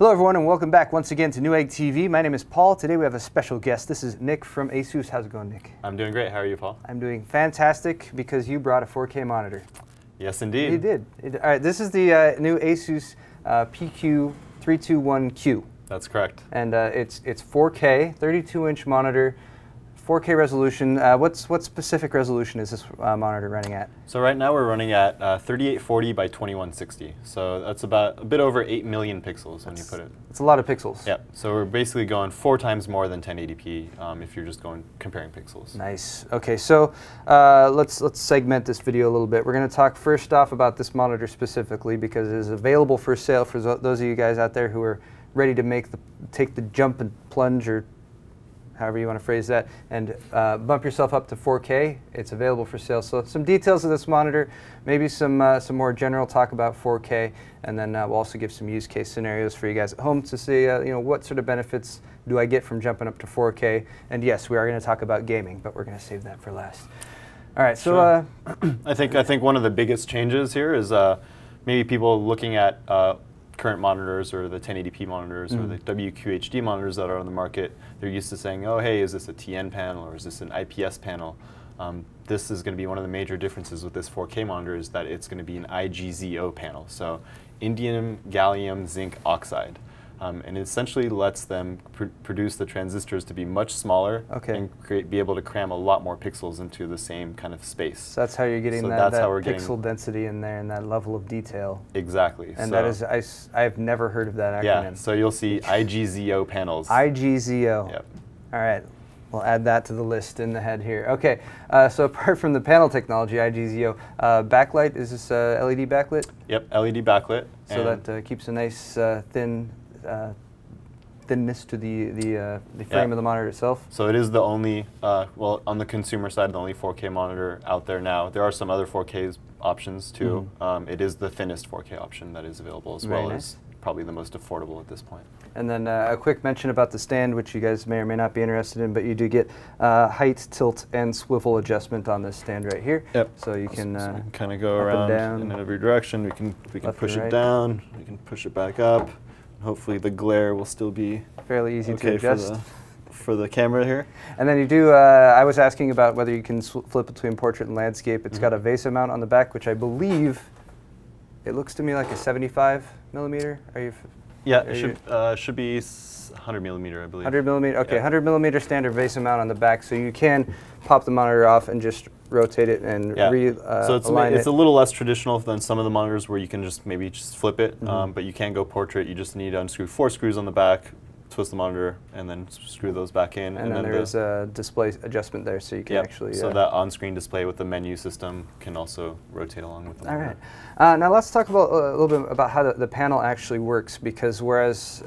Hello everyone and welcome back once again to Newegg TV. My name is Paul. Today we have a special guest. This is Nick from ASUS. How's it going, Nick? I'm doing great. How are you, Paul? I'm doing fantastic because you brought a 4K monitor. Yes, indeed. You did. All right, this is the new ASUS PQ321Q. That's correct. And it's 4K, 32-inch monitor, 4K resolution. What specific resolution is this monitor running at? So right now we're running at 3840 by 2160. So that's about a bit over 8 million pixels when you put it. It's a lot of pixels. Yeah. So we're basically going 4 times more than 1080p if you're just comparing pixels. Nice. Okay, so let's segment this video a little bit. We're going to talk first off about this monitor specifically because it is available for sale for those of you guys out there who are ready to take the jump and plunge, or however you want to phrase that, and bump yourself up to 4K. It's available for sale. So some details of this monitor, maybe some more general talk about 4K, and then we'll also give some use case scenarios for you guys at home to see what sort of benefits do I get from jumping up to 4K. And yes, we are going to talk about gaming, but we're going to save that for last. All right, so sure. I think one of the biggest changes here is maybe people looking at current monitors or the 1080p monitors or the WQHD monitors that are on the market. They're used to saying, oh, hey, is this a TN panel or is this an IPS panel? This is going to be one of the major differences with this 4K monitor is that it's going to be an IGZO panel, so indium gallium zinc oxide. And it essentially lets them produce the transistors to be much smaller and be able to cram a lot more pixels into the same kind of space. So that's how you're getting that pixel density in there and that level of detail. Exactly. And that is, I've never heard of that acronym. Yeah, so you'll see IGZO panels. IGZO. Yep. All right. We'll add that to the list in the head here. Okay, so apart from the panel technology, IGZO, backlight, is this LED backlit? Yep, LED backlit. So that keeps a nice thinness to the frame of the monitor itself. So it is the only, well, on the consumer side, the only 4K monitor out there now. There are some other 4K options too. It is the thinnest 4K option that is available, as well as probably the most affordable at this point. And then a quick mention about the stand, which you guys may or may not be interested in, but you do get height, tilt, and swivel adjustment on this stand right here. Yep. So you can kind of go around in every direction. We can push it down. We can push it back up. Hopefully the glare will still be fairly easy to adjust for the camera here. And then you do, I was asking about whether you can flip between portrait and landscape. It's got a VESA mount on the back, which I believe, it looks to me like a 75 millimeter. Are you? Yeah, it should be 100 millimeter, I believe. 100 millimeter, okay, 100 millimeter standard VESA mount on the back, so you can pop the monitor off and just rotate it and so it's a little less traditional than some of the monitors where you can just maybe flip it, but you can't go portrait. You just need to unscrew 4 screws on the back, twist the monitor, and then screw those back in. And then there's a display adjustment there, so you can actually... So that on-screen display with the menu system can also rotate along with the monitor. All right. Now let's talk about a little bit about how the panel actually works, because whereas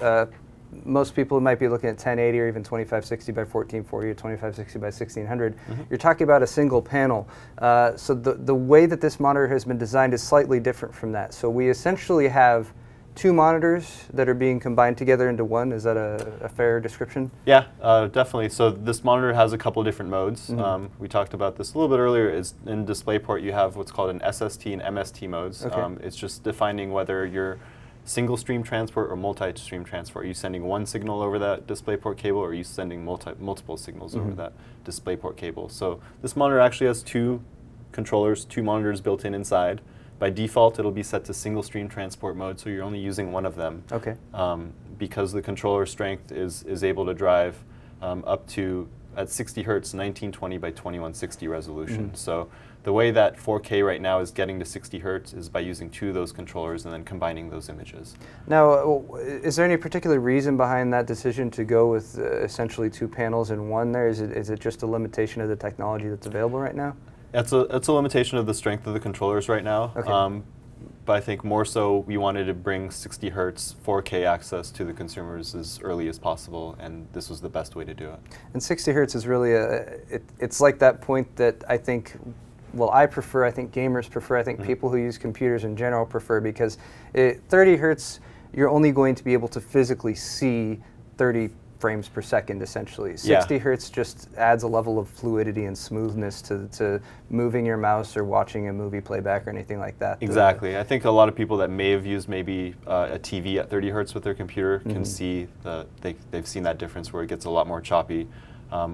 most people might be looking at 1080 or even 2560 by 1440 or 2560 by 1600, you're talking about a single panel. So the way that this monitor has been designed is slightly different from that. So we essentially have 2 monitors that are being combined together into one. Is that a fair description? Yeah, definitely. So this monitor has a couple of different modes. We talked about this a little bit earlier. In Displayport, you have what's called an SST and MST modes. It's just defining whether you're single stream transport or multi-stream transport. Are you sending one signal over that DisplayPort cable, or are you sending multiple signals over that DisplayPort cable? So this monitor actually has 2 controllers, 2 monitors built in inside. By default, it'll be set to single stream transport mode, so you're only using one of them. Okay. Because the controller strength is able to drive up to, at 60 hertz, 1920 by 2160 resolution. So the way that 4K right now is getting to 60 hertz is by using 2 of those controllers and then combining those images. Now, is there any particular reason behind that decision to go with essentially 2 panels in one there? Is it just a limitation of the technology that's available right now? It's a limitation of the strength of the controllers right now. Okay. But I think more so we wanted to bring 60 hertz 4K access to the consumers as early as possible, and this was the best way to do it. And 60 hertz is really it's like that point that I think, well, I prefer, I think gamers prefer, I think people who use computers in general prefer, because 30 hertz, you're only going to be able to physically see 30 frames per second, essentially. 60 hertz just adds a level of fluidity and smoothness to moving your mouse or watching a movie playback or anything like that. Exactly. I think a lot of people that may have used maybe a TV at 30 hertz with their computer can see they've seen that difference where it gets a lot more choppy.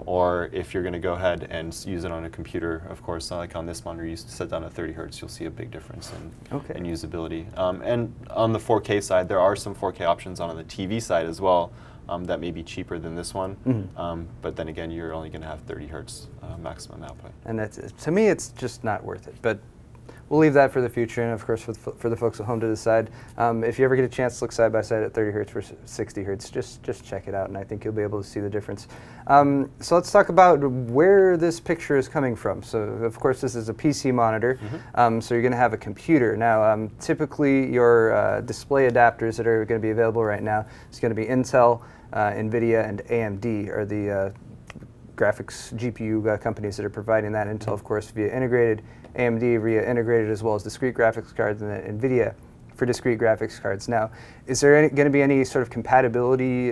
Or if you're going to go ahead and use it on a computer, of course, like on this monitor, you set down at 30 hertz, you'll see a big difference in usability. And on the 4K side, there are some 4K options on the TV side as well that may be cheaper than this one. But then again, you're only going to have 30 hertz maximum output. And that's, to me, it's just not worth it. But we'll leave that for the future, and of course for the folks at home to decide. If you ever get a chance to look side by side at 30 hertz versus 60 hertz, just check it out, and I think you'll be able to see the difference. So let's talk about where this picture is coming from. So of course this is a PC monitor, so you're going to have a computer. Now typically your display adapters that are going to be available right now is going to be Intel, NVIDIA, and AMD are the graphics GPU companies that are providing that. Intel, of course, via integrated, AMD via integrated, as well as discrete graphics cards, and then NVIDIA for discrete graphics cards. Now, is there going to be any sort of compatibility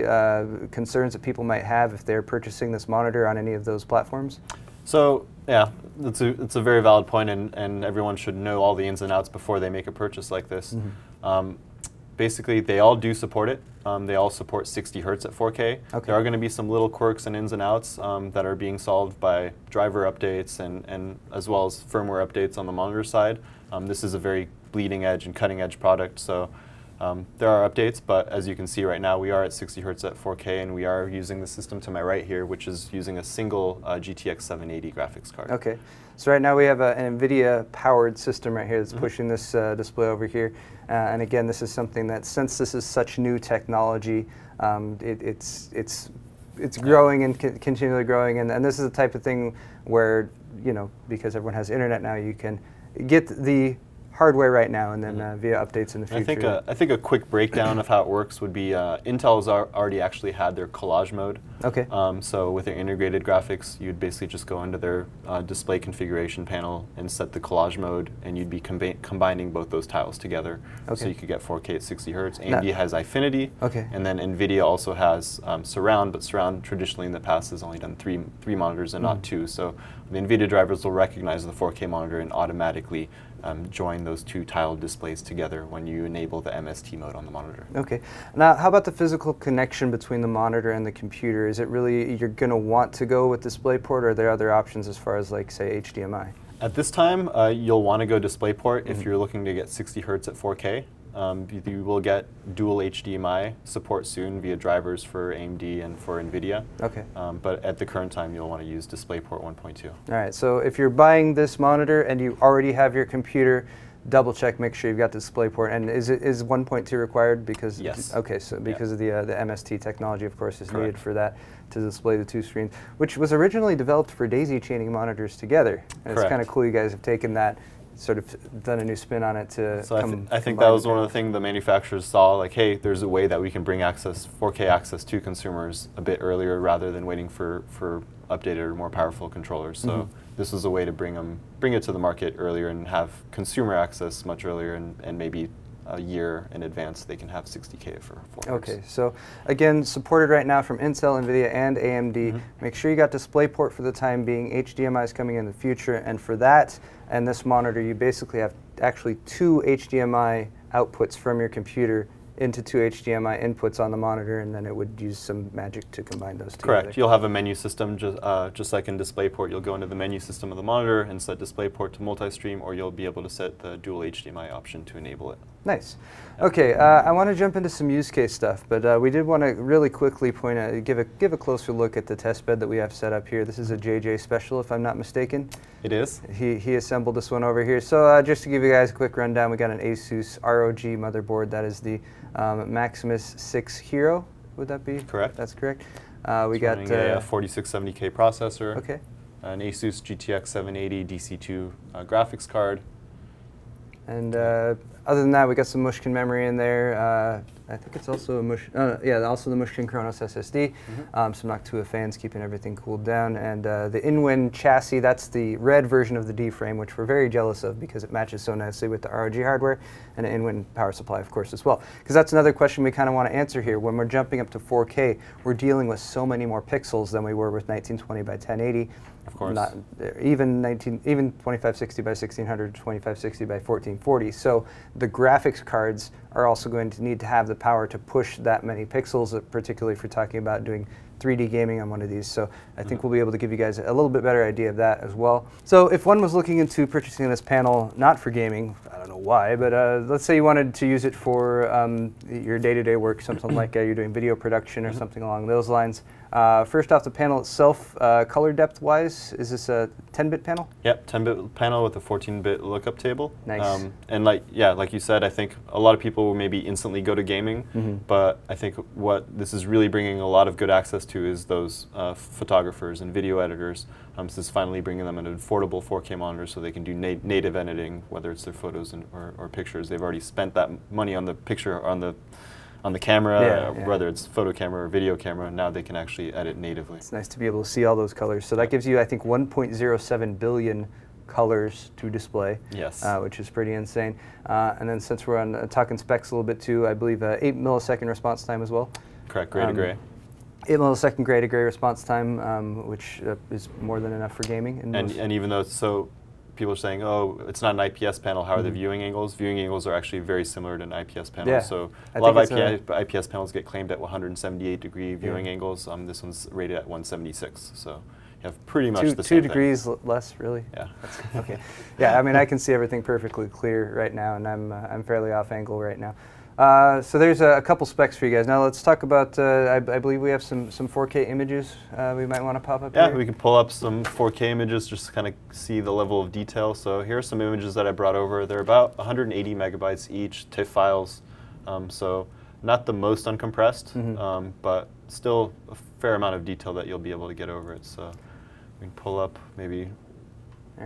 concerns that people might have if they're purchasing this monitor on any of those platforms? So, yeah, it's a very valid point, and everyone should know all the ins and outs before they make a purchase like this. Basically, they all do support it. They all support 60 hertz at 4K. There are going to be some little quirks and ins and outs that are being solved by driver updates and as well as firmware updates on the monitor side. This is a very bleeding edge and cutting edge product, so there are updates, but as you can see right now, we are at 60 hertz at 4K, and we are using the system to my right here, which is using a single GTX 780 graphics card. Okay, so right now we have an NVIDIA-powered system right here that's pushing this display over here. And again, this is something that, since this is such new technology, it's growing and continually growing. And this is the type of thing where, you know, because everyone has internet now, you can get the hardware right now and then via updates in the future. I think a quick breakdown of how it works would be Intel's already actually had their collage mode. So with their integrated graphics, you'd basically just go into their display configuration panel and set the collage mode, and you'd be combining both those tiles together. So you could get 4K at 60 hertz. AMD has Eyefinity, and then NVIDIA also has Surround, but Surround traditionally in the past has only done three monitors and not two. So the NVIDIA drivers will recognize the 4K monitor and automatically join those two tiled displays together when you enable the MST mode on the monitor. Okay. Now, how about the physical connection between the monitor and the computer? Is it really, you're going to want to go with Displayport, or are there other options as far as, like, say, HDMI? At this time, you'll want to go Displayport if you're looking to get 60 hertz at 4K. You will get dual HDMI support soon via drivers for AMD and for NVIDIA. But at the current time, you'll want to use Displayport 1.2. All right, so if you're buying this monitor and you already have your computer, double check, make sure you've got Displayport. And is 1.2 required? Because okay, so because of the MST technology, of course, is needed for that to display the two screens, which was originally developed for daisy chaining monitors together. And it's kind of cool you guys have taken that, sort of done a new spin on it to. So I think that was one of the things the manufacturers saw, like, hey, there's a way that we can bring 4K access to consumers a bit earlier rather than waiting for updated or more powerful controllers. So this was a way to bring it to the market earlier and have consumer access much earlier, and maybe a year in advance they can have 60K for 4K. Okay, so again, supported right now from Intel, NVIDIA, and AMD. Make sure you got Displayport for the time being. HDMI is coming in the future, and for that and this monitor, you basically have actually 2 HDMI outputs from your computer into 2 HDMI inputs on the monitor, and then it would use some magic to combine those two. Correct. You'll have a menu system, just like in Displayport. You'll go into the menu system of the monitor and set Displayport to multi-stream, or you'll be able to set the dual HDMI option to enable it. Nice. Okay, I want to jump into some use case stuff, but we did want to really quickly point out, give a closer look at the test bed that we have set up here. This is a JJ Special, if I'm not mistaken. It is. He assembled this one over here. So just to give you guys a quick rundown, we got an ASUS ROG motherboard. That is the Maximus 6 Hero. Would that be? Correct. That's correct. We got a 4670K processor. Okay. An ASUS GTX 780 DC2 graphics card. And other than that, we got some Mushkin memory in there, I think it's also a yeah, also the Mushkin Kronos SSD. Some Noctua fans keeping everything cooled down, and the in-wind chassis. That's the red version of the D frame, which we're very jealous of because it matches so nicely with the ROG hardware, and an in-wind power supply, of course, as well. Because that's another question we kind of want to answer here. When we're jumping up to 4K, we're dealing with so many more pixels than we were with 1920 by 1080. Of course. Not, even 2560 by 1600, 2560 by 1440. So the graphics cards are also going to need to have the power to push that many pixels, particularly if you're talking about doing 3D gaming on one of these. So I think we'll be able to give you guys a little bit better idea of that as well. So if one was looking into purchasing this panel, not for gaming, I don't know why, but let's say you wanted to use it for your day-to-day work, something like you're doing video production or something along those lines. First off, the panel itself, color depth-wise, is this a 10-bit panel? Yep, 10-bit panel with a 14-bit lookup table. Nice. And like you said, I think a lot of people will maybe instantly go to gaming, but I think what this is really bringing a lot of good access to is those photographers and video editors. This is finally bringing them an affordable 4K monitor so they can do native editing, whether it's their photos or pictures. They've already spent that money on the picture, on the camera, whether it's photo camera or video camera. Now they can actually edit natively. It's nice to be able to see all those colors. So that gives you, I think, 1.07 billion colors to display, yes, which is pretty insane. And then since we're on talking specs a little bit too, I believe 8 millisecond response time as well. Correct, gray to gray. 8 millisecond gray to gray response time, which is more than enough for gaming. And even though it's so, people are saying, oh, it's not an IPS panel, how are the viewing angles? Viewing angles are actually very similar to an IPS panel. Yeah. So a lot of IPS panels get claimed at 178-degree viewing angles. This one's rated at 176. So you have pretty much the same 2 degrees less, really? Yeah. That's, okay. Yeah, I mean, I can see everything perfectly clear right now, and I'm fairly off angle right now. So there's a couple specs for you guys. Now let's talk about, I believe we have some 4K images we might want to pop up here. Yeah, we can pull up some 4K images just to kind of see the level of detail. So here are some images that I brought over. They're about 180 megabytes each, TIFF files. So not the most uncompressed, but still a fair amount of detail that you'll be able to get over it. So we can pull up maybe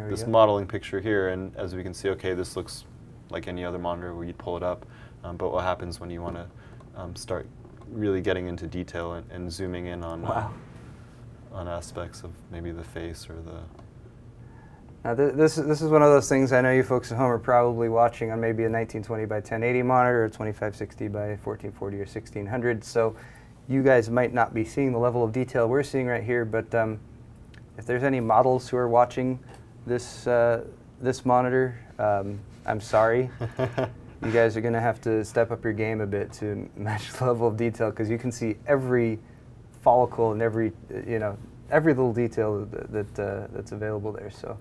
this modeling picture here, and as we can see, okay, this looks like any other monitor where you'd pull it up. But what happens when you want to start really getting into detail and zooming in on aspects of maybe the face or the... Now this is one of those things I know you folks at home are probably watching on maybe a 1920 by 1080 monitor, or 2560 by 1440 or 1600. So you guys might not be seeing the level of detail we're seeing right here, but if there's any models who are watching this this monitor, I'm sorry. You guys are going to have to step up your game a bit to match the level of detail, because you can see every follicle and every little detail that's available there. So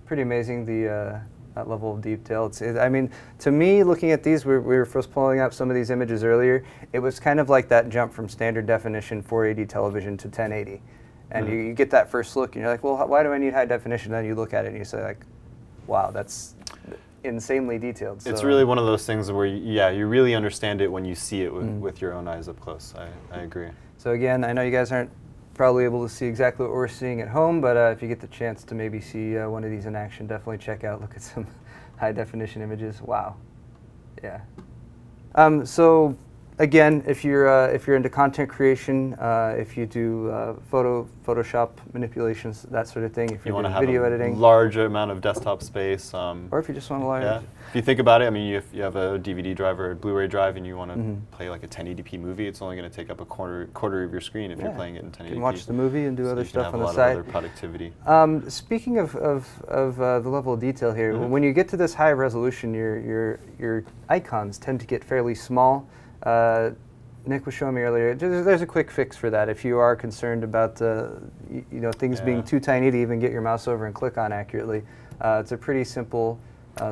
pretty amazing, that level of detail. I mean, to me, looking at these, we were first pulling up some of these images earlier. It was kind of like that jump from standard definition 480 television to 1080. And you get that first look, and you're like, well, why do I need high definition? Then you look at it and you say, like, wow, that's insanely detailed. So. It's really one of those things where, you really understand it when you see it with your own eyes up close. I agree. So again, I know you guys aren't probably able to see exactly what we're seeing at home, but if you get the chance to maybe see one of these in action, definitely look at some high definition images. Wow. Yeah. So again, if you're into content creation, if you do Photoshop manipulations, that sort of thing, if you want to have video editing, large amount of desktop space, or if you just want to yeah. If you think about it, I mean, if you have a DVD drive or a Blu-ray drive and you want to play like a 1080p movie, it's only going to take up a quarter of your screen if you're playing it in 1080p. You can watch the movie and do other stuff on the side. You can have a lot of other productivity. Speaking of the level of detail here, when you get to this high resolution, your icons tend to get fairly small. Nick was showing me earlier, there's a quick fix for that if you are concerned about things being too tiny to even get your mouse over and click on accurately. It's a pretty simple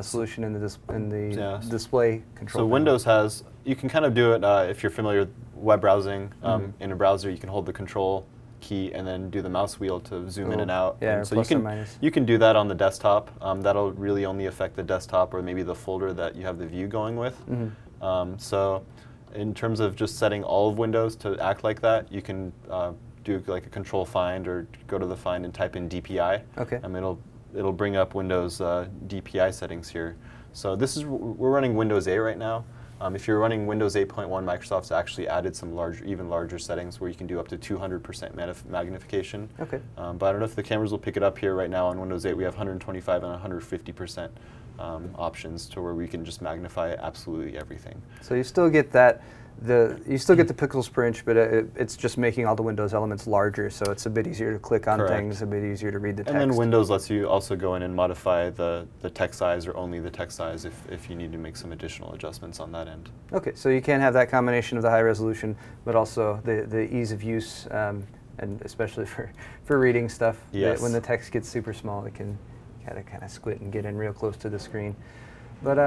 solution in the display control. So Windows has, you can kind of do it if you're familiar with web browsing. In a browser, you can hold the control key and then do the mouse wheel to zoom in and out. Yeah, and so you can do that on the desktop. That'll really only affect the desktop or maybe the folder that you have the view going with. So in terms of just setting all of Windows to act like that, you can do like a control find or go to the find and type in DPI. Okay. It'll bring up Windows DPI settings here. So we're running Windows 8 right now. If you're running Windows 8.1, Microsoft's actually added some even larger settings where you can do up to 200% magnification. Okay. But I don't know if the cameras will pick it up here. Right now on Windows 8, we have 125 and 150% options to where we can just magnify absolutely everything. So you still get that. You still get the pixels per inch, but it's just making all the Windows elements larger, so it's a bit easier to click on things, a bit easier to read the text. And then Windows lets you also go in and modify the text size or only the text size if you need to make some additional adjustments on that end. Okay, so you can have that combination of the high resolution, but also the ease of use, and especially for reading stuff. Yes. When the text gets super small, it can kind of squint and get in real close to the screen. But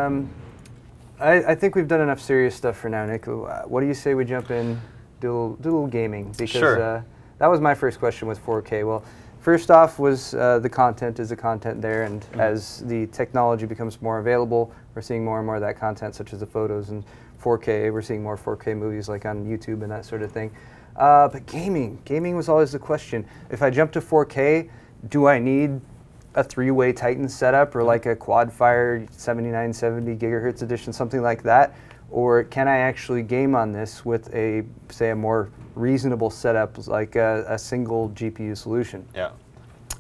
I think we've done enough serious stuff for now, Nick. What do you say we jump in, do a little gaming? Because sure. That was my first question with 4K. Well, first off was the content. Is the content there? And as the technology becomes more available, we're seeing more and more of that content, such as the photos and 4K. We're seeing more 4K movies like on YouTube and that sort of thing. But gaming was always the question. If I jump to 4K, do I need a 3-way Titan setup or like a Quad-Fire 7970 gigahertz edition, something like that? Or can I actually game on this with say a more reasonable setup like a single GPU solution? Yeah.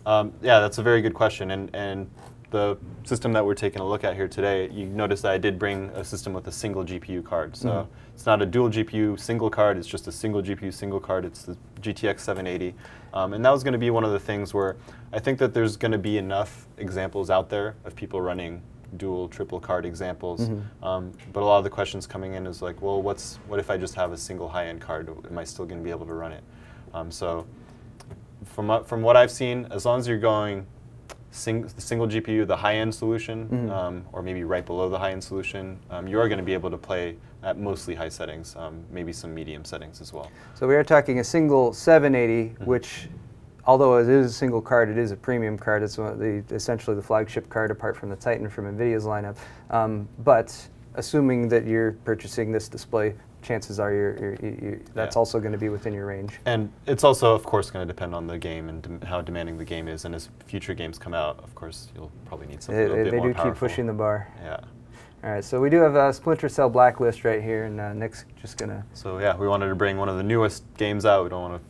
Yeah, that's a very good question. And the system that we're taking a look at here today, you notice that I did bring a system with a single GPU card. So it's not a dual GPU single card, it's just a single GPU single card. It's the GTX 780. And that was going to be one of the things where I think that there's going to be enough examples out there of people running dual, triple card examples. But a lot of the questions coming in is like, well, what if I just have a single high-end card? Am I still going to be able to run it? So from what I've seen, as long as you're going single GPU, the high-end solution, or maybe right below the high-end solution, you are going to be able to play at mostly high settings, maybe some medium settings as well. So we are talking a single 780, which, although it is a single card, it is a premium card. It's essentially the flagship card apart from the Titan from NVIDIA's lineup. But assuming that you're purchasing this display, chances are that's also going to be within your range. And it's also, of course, going to depend on the game and how demanding the game is. And as future games come out, of course, you'll probably need something a bit more powerful. They do keep pushing the bar. Yeah. All right, so we do have a Splinter Cell Blacklist right here, and Nick's just going to... So yeah, we wanted to bring one of the newest games out. We don't want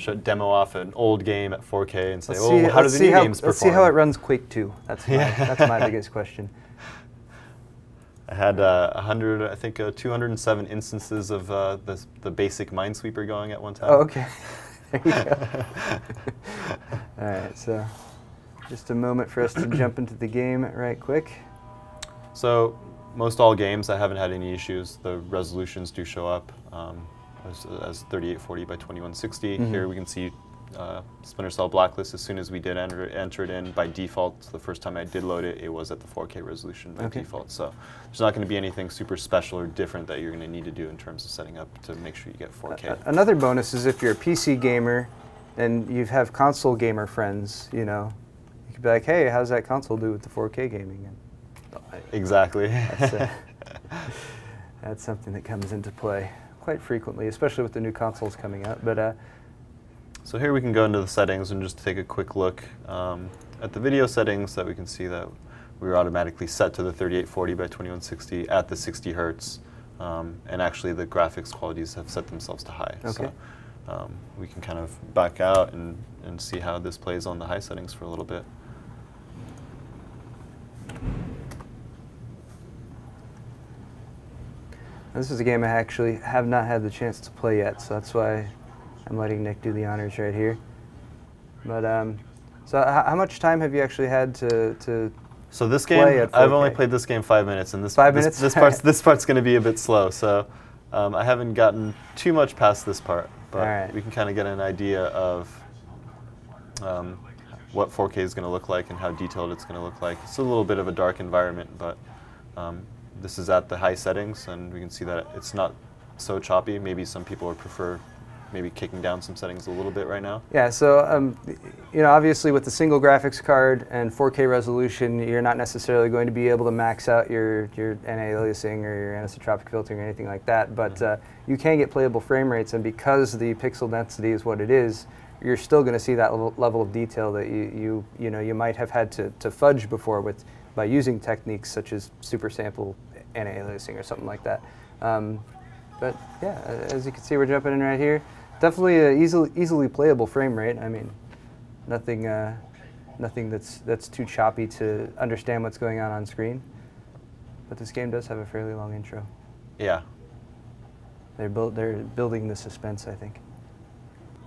to demo off an old game at 4K and say, oh, how do the new games perform? Let's see how it runs Quake 2. That's my biggest question. I had 207 instances of the basic Minesweeper going at one time. Oh, okay. There you go. All right, so just a moment for us to jump into the game right quick. So most all games, I haven't had any issues. The resolutions do show up as 3840 by 2160. Here we can see Splinter Cell Blacklist. As soon as we did enter it in by default, the first time I did load it, it was at the 4K resolution by default. So there's not going to be anything super special or different that you're going to need to do in terms of setting up to make sure you get 4K. Another bonus is if you're a PC gamer and you have console gamer friends, you could be like, hey, how's that console do with the 4K gaming? And exactly. That's something that comes into play quite frequently, especially with the new consoles coming out. But so here we can go into the settings and just take a quick look at the video settings, that we can see that we were automatically set to the 3840 by 2160 at the 60 hertz. And actually the graphics qualities have set themselves to high. Okay. So we can kind of back out and see how this plays on the high settings for a little bit. This is a game I actually have not had the chance to play yet, so that's why I'm letting Nick do the honors right here. But so how much time have you actually had to So this game, I've only played this game 5 minutes, and this part's going to be a bit slow. So I haven't gotten too much past this part, but we can kind of get an idea of what 4K is going to look like and how detailed it's going to look like. It's a little bit of a dark environment, but this is at the high settings, and we can see that it's not so choppy. Maybe some people would prefer maybe kicking down some settings a little bit right now. Yeah, so obviously with the single graphics card and 4K resolution, you're not necessarily going to be able to max out your anti-aliasing or your anisotropic filtering or anything like that, but you can get playable frame rates, and because the pixel density is what it is, you're still going to see that level of detail that you might have had to fudge before by using techniques such as super sample anti-aliasing or something like that. But yeah, as you can see, we're jumping in right here. Definitely an easily playable frame rate. I mean, nothing that's too choppy to understand what's going on screen. But this game does have a fairly long intro. Yeah. They're building the suspense, I think.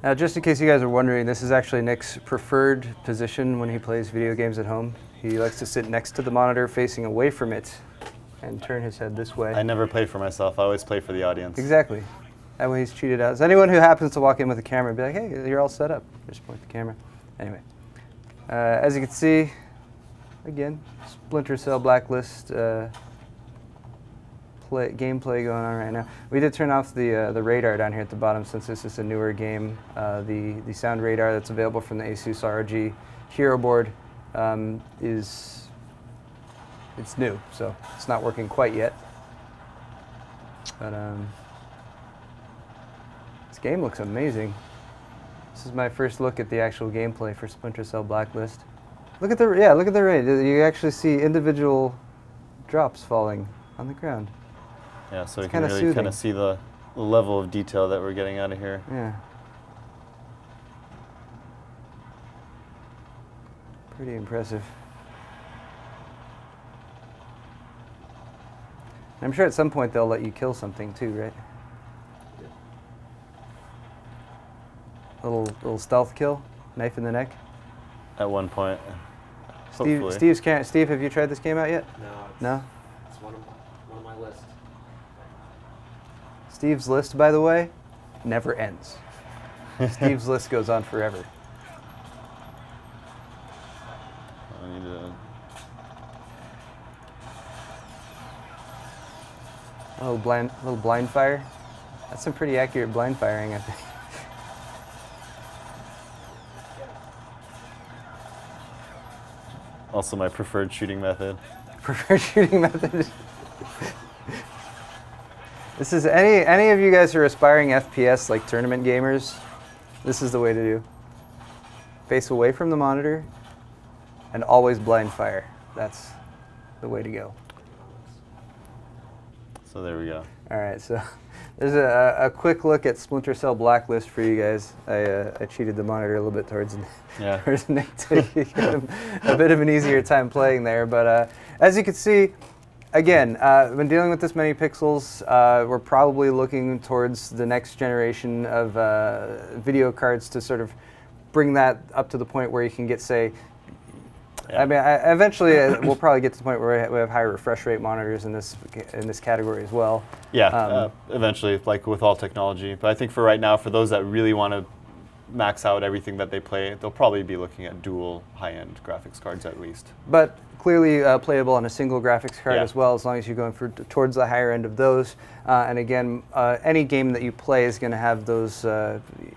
Now, just in case you guys are wondering, this is actually Nick's preferred position when he plays video games at home. He likes to sit next to the monitor, facing away from it, and turn his head this way. I never play for myself. I always play for the audience. Exactly. That way he's treated as anyone who happens to walk in with a camera and be like, hey, you're all set up. Just point the camera. Anyway, as you can see, again, Splinter Cell Blacklist gameplay going on right now. We did turn off the radar down here at the bottom since this is a newer game. The sound radar that's available from the ASUS ROG Hero board it's new, so it's not working quite yet. But this game looks amazing. This is my first look at the actual gameplay for Splinter Cell Blacklist. Look at the rate. You actually see individual drops falling on the ground. Yeah, so you can really kind of see the level of detail that we're getting out of here. Yeah. Pretty impressive. I'm sure at some point they'll let you kill something too, right? Little stealth kill, knife in the neck. At one point. Steve, have you tried this game out yet? No. It's one of my lists. Steve's list, by the way, never ends. Steve's list goes on forever. I need to... little blind fire. That's some pretty accurate blind firing, I think. Also my preferred shooting method. Preferred shooting method. This is any of you guys who are aspiring FPS like tournament gamers, this is the way to do. Face away from the monitor and always blind fire. That's the way to go. So there we go. All right, so there's a quick look at Splinter Cell Blacklist for you guys. I cheated the monitor a little bit towards Nick to give him a bit of an easier time playing there. But as you can see, again, when dealing with this many pixels, we're probably looking towards the next generation of video cards to sort of bring that up to the point where you can get, say, I mean, eventually we'll probably get to the point where we have higher refresh rate monitors in this category as well. Yeah, eventually, like with all technology. But I think for right now, for those that really want to max out everything that they play, they'll probably be looking at dual high-end graphics cards at least. But clearly playable on a single graphics card as well, as long as you're going towards the higher end of those. And again, any game that you play is going to have those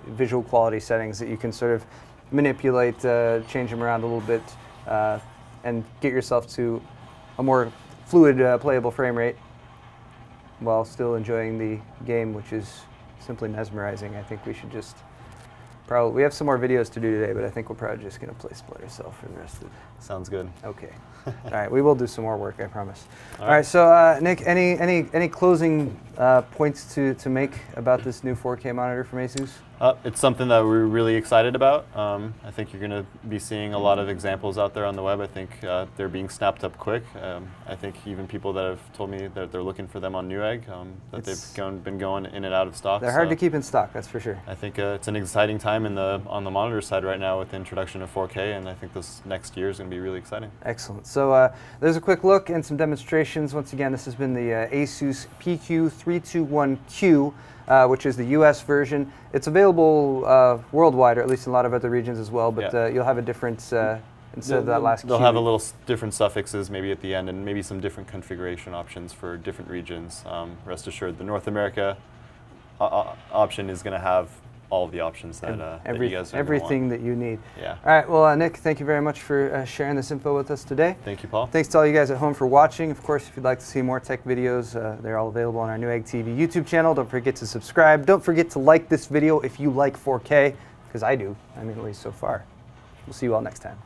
visual quality settings that you can sort of manipulate, change them around a little bit, and get yourself to a more fluid, playable frame rate while still enjoying the game, which is simply mesmerizing. I think we should just we have some more videos to do today, but I think we're probably just going to play Splinter Cell for the rest of the day. Sounds good. Okay. All right, we will do some more work, I promise. All right, so Nick, any closing points to make about this new 4K monitor from ASUS? It's something that we're really excited about. I think you're going to be seeing a lot of examples out there on the web. I think they're being snapped up quick. I think even people that have told me that they're looking for them on Newegg, that they've been going in and out of stock. They're hard to keep in stock, that's for sure. I think it's an exciting time on the monitor side right now with the introduction of 4K, and I think this next year is going to be really exciting. Excellent. So there's a quick look and some demonstrations. Once again, this has been the ASUS PQ321Q. Which is the US version. It's available worldwide, or at least in a lot of other regions as well, but you'll have a different, instead of that last Q. They'll have a little different suffixes maybe at the end, and maybe some different configuration options for different regions. Rest assured, the North America option is going to have all of the options that, that you guys are everything that you need. Yeah. All right, well, Nick, thank you very much for sharing this info with us today. Thank you, Paul. Thanks to all you guys at home for watching. Of course, if you'd like to see more tech videos, they're all available on our Newegg TV YouTube channel. Don't forget to subscribe. Don't forget to like this video if you like 4K, because I do. I mean, at least so far. We'll see you all next time.